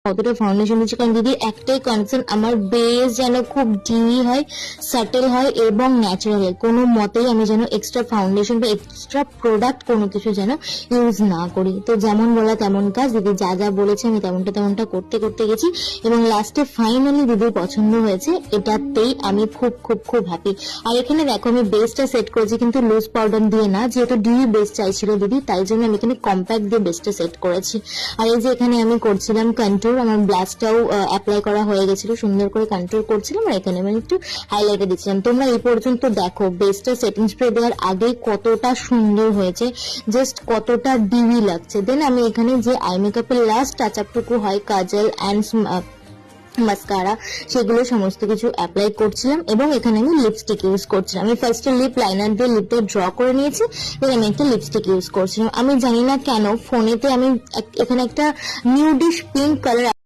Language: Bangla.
কতটা ফাউন্ডেশন দিচ্ছি, কারণ দিদি একটাই কনসার্ন, আমার বেস যেন খুব ডিউই হয়, সাটেল হয় এবং ন্যাচারাল হয়। কোনো মতেই আমি যেন এক্সট্রা ফাউন্ডেশন বা এক্সট্রা প্রোডাক্ট কোনো কিছু যেন ইউজ না করি। তো যেমন বলা তেমন কাজ, দিদি যা যা বলেছে আমি তেমনটা করতে করতে গেছি এবং লাস্টে ফাইনালি দিদির পছন্দ হয়েছে, এটাতেই আমি খুব খুব খুব হ্যাপি। আর এখানে দেখো আমি বেসটা সেট করেছি কিন্তু লুজ পাউডার দিয়ে না, যেহেতু ডিউই বেস চাইছিল দিদি, তাই জন্য আমি এখানে কম্প্যাক্ট দিয়ে বেসটা সেট করেছি। আর এই যে এখানে আমি করছিলাম কন্ট্রোল, আমার ব্লাশটাও অ্যাপ্লাই করা হয়ে গেছিল, সুন্দর করে কন্ট্রোল করছিলাম আর এখানে আমি একটু হাইলাইটার দিচ্ছিলাম। তোমরা এই পর্যন্ত দেখো বেসটা সেটিং স্প্রে দেওয়ার আগে কতটা সুন্দর হয়েছে, জাস্ট কতটা ডিউই লাগছে। দেন আমি এখানে যে আই মেকআপের লাস্ট টাচ আপটুকু হয় কাজল অ্যান্ড মাস্কারা, সেগুলো সমস্ত কিছু অ্যাপ্লাই করছিলাম এবং এখানে আমি লিপস্টিক ইউজ করছিলাম। আমি ফার্স্টে লিপ লাইনার দিয়ে লিপটা ড্র করে নিয়েছি, দেন আমি একটা লিপস্টিক ইউজ করছিলাম। আমি জানি না কেন ফোনেতে আমি এখানে একটা নিউডিশ পিঙ্ক কালার